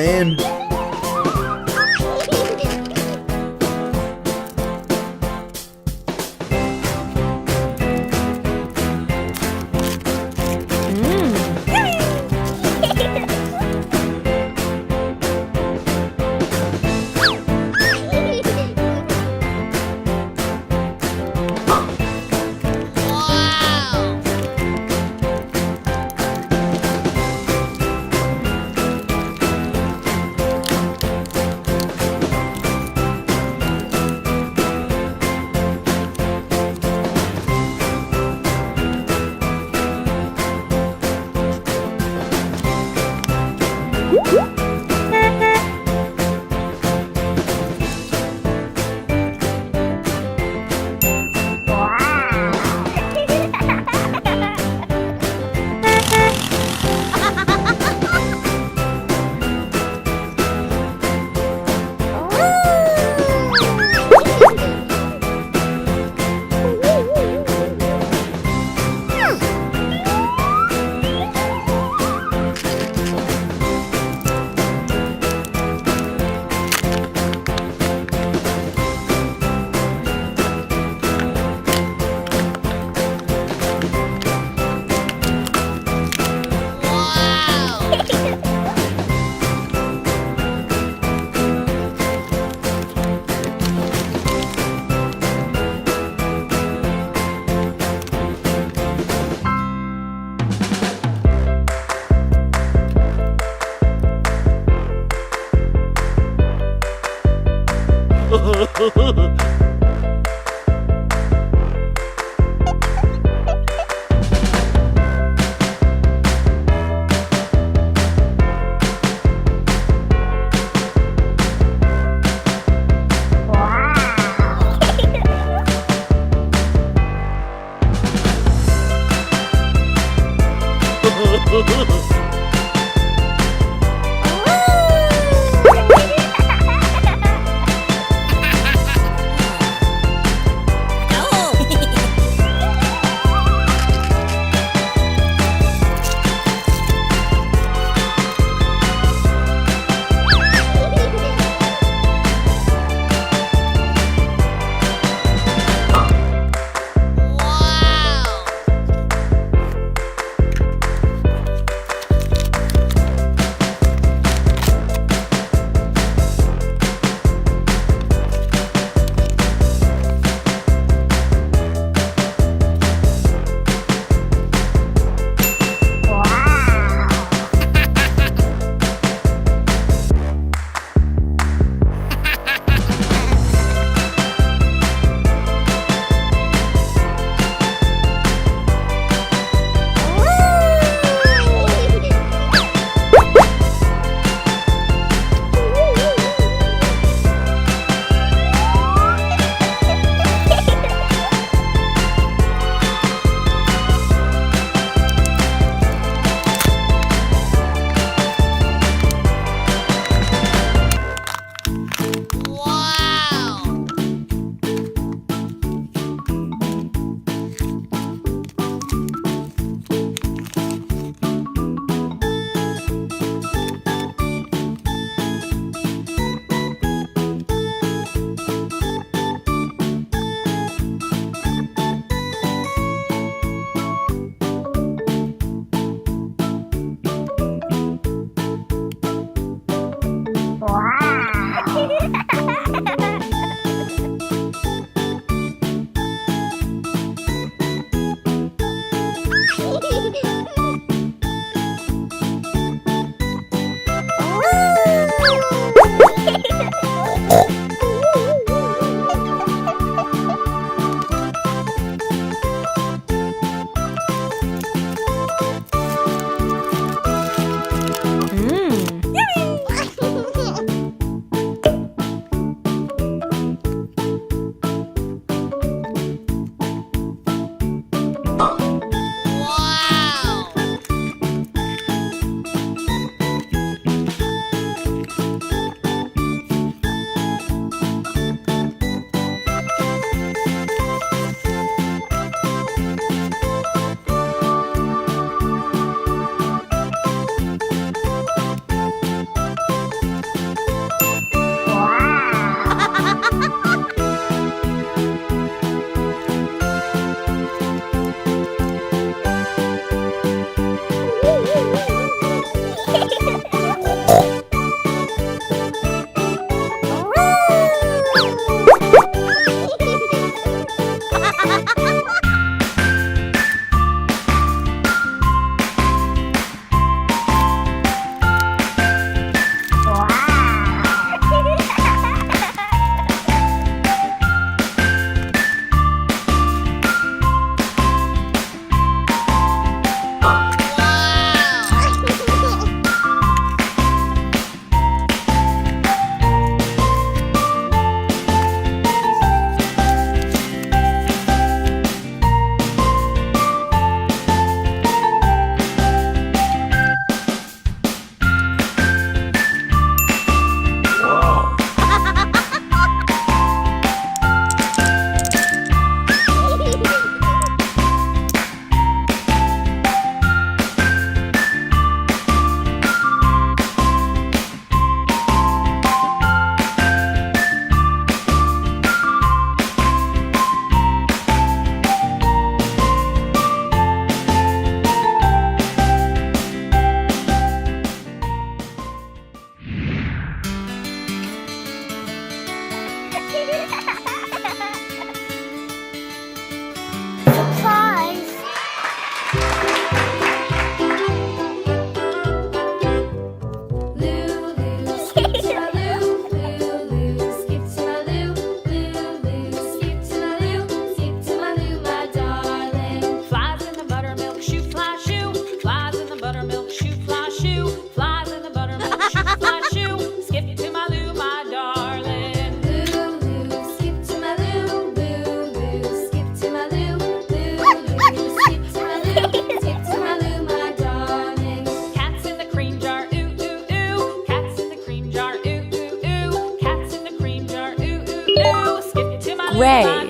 man. Ray.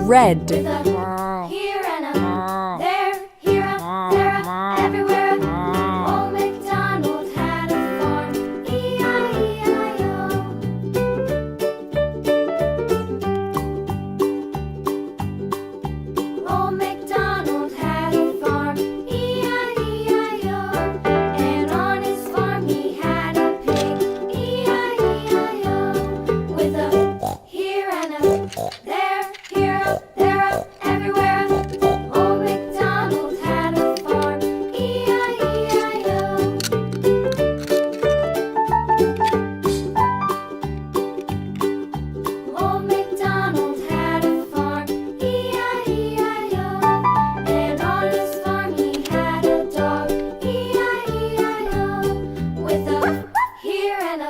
Red. Here and there, here, there, everywhere. Old MacDonald had a farm, E-I-E-I-O. Old MacDonald had a farm, E-I-E-I-O. And on his farm he had a pig, E-I-E-I-O. With a here and a there, here, there, everywhere. Old MacDonald had a farm, E-I-E-I-O. Old MacDonald had a farm, E-I-E-I-O. And on his farm he had a dog, E-I-E-I-O. With a here and a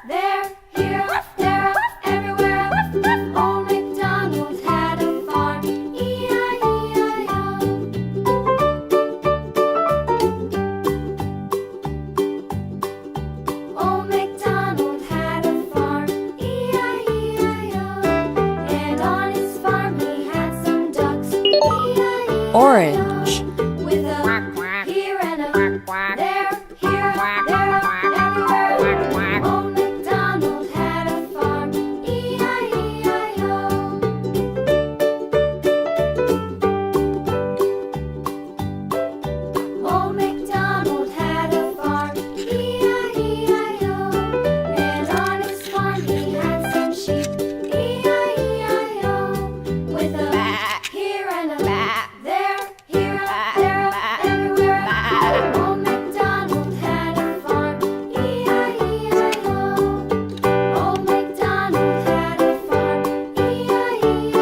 there, here, there, everywhere. Old MacDonald had a farm, E-I-E-I-O. Old MacDonald had a farm, E-I-E-I-O. And on his farm he had some ducks, E-I-E-I-O. Orange. With a here and a there, here, there, everywhere. Old MacDonald had a farm, E-I-E-I-O. Old MacDonald had a farm, E-I-E-I-O. And on his farm he had some sheep, E-I-E-I-O. With a here and a there, here, there, everywhere. Old MacDonald had a farm, E-I-E-I-O. Old MacDonald had a farm, E-I-E-I-O.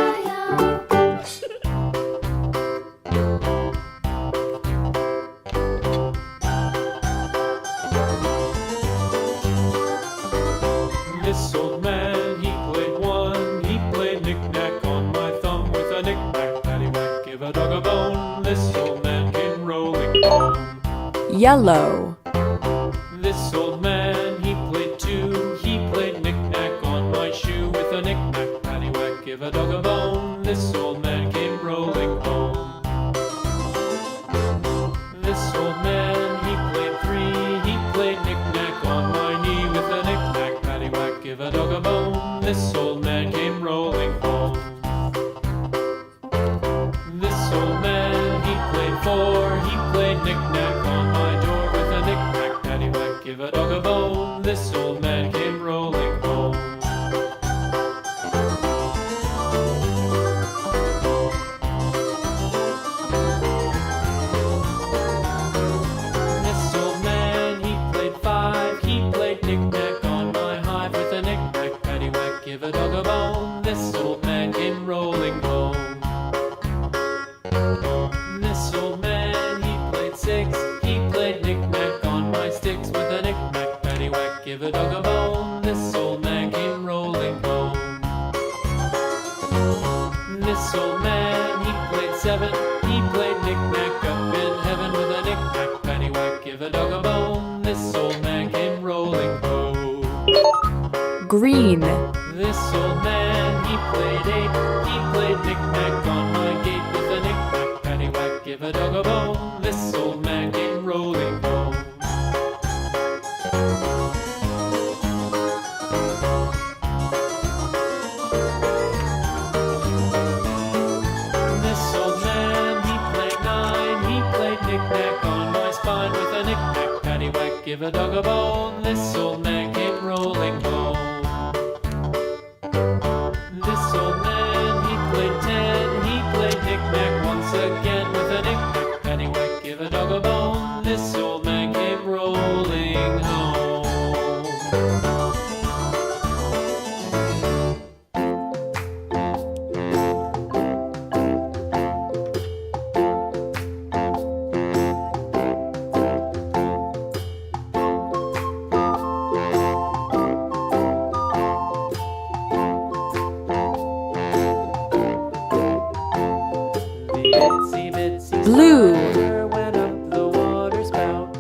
This old man, he played one. He played knick-knack on my thumb with a knick-knack, paddywhack, give a dog a bone. This old man came rolling home. Yellow. This old man, he played two. He played knick-knack on my shoe with a knick-knack, paddywhack, give a dog a bone. This old man came rolling home. This old man, he played three. He played give a dog a bone. This old man came rolling home. This old man, he played five. He played knick-knack on my hive with a knick-knack, paddywhack, give a dog a bone. This old man came rolling home. This old man, he played six. He played knick-knack on my sticks with a knick-knack, paddywhack, give a dog a bone. This old man came rolling home. This old man, he played seven. He played knick-knack up in heaven with a knick-knack, paddywhack, give a dog a bone. This old man came rolling home. green, This old man, he played eight. He played knick-knack on my gate with a knick-knack, paddywhack, give a dog a bone. This old man came rolling home. This old man, he played nine. He played knick-knack on my spine with a knick-knack, paddywhack, give a dog a bone. This old man came rolling home. This old man, he played ten. He played knick-knack once again with a knick-knack, paddywhack, give a dog a bone. This old man came rolling home. Itsy bitsy Blue. spider went up the water spout.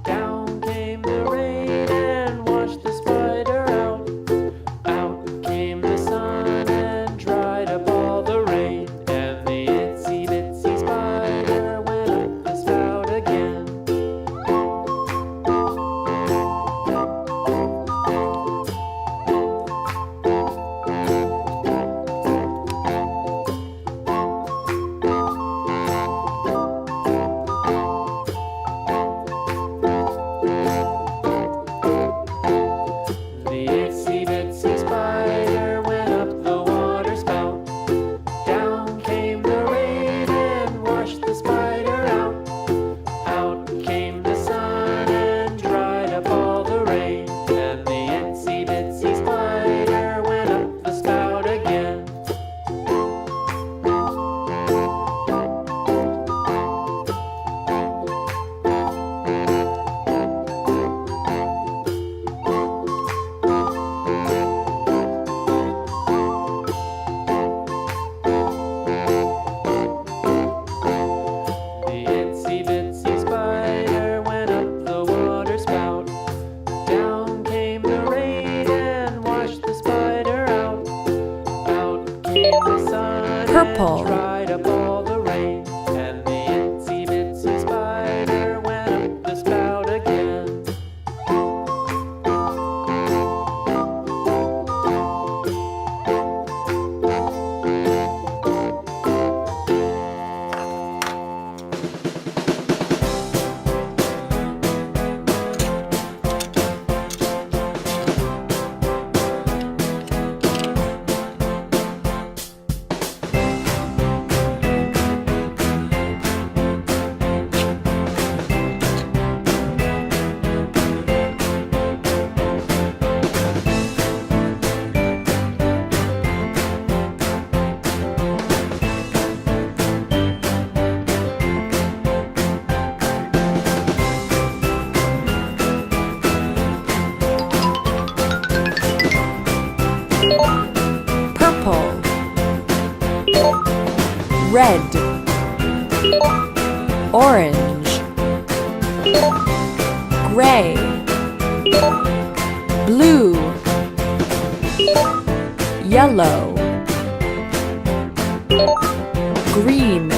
Down came the rain and washed the spider out. Out came the sun and dried up all the rain. And the itsy bitsy spider went up the spout again. The itsy bitsy spider went up the water spout. Down came the rain and washed the spider out. Out came the sun and dried up all the rain. And the itsy bitsy spider went up the spout again. The itsy bitsy spider went up the water spout. Down came the rain and washed the spider out. Out came the sun Purple. and dried up all the rain. And the itsy bitsy spider went up the spout again. purple, red, orange, gray, blue, yellow, green,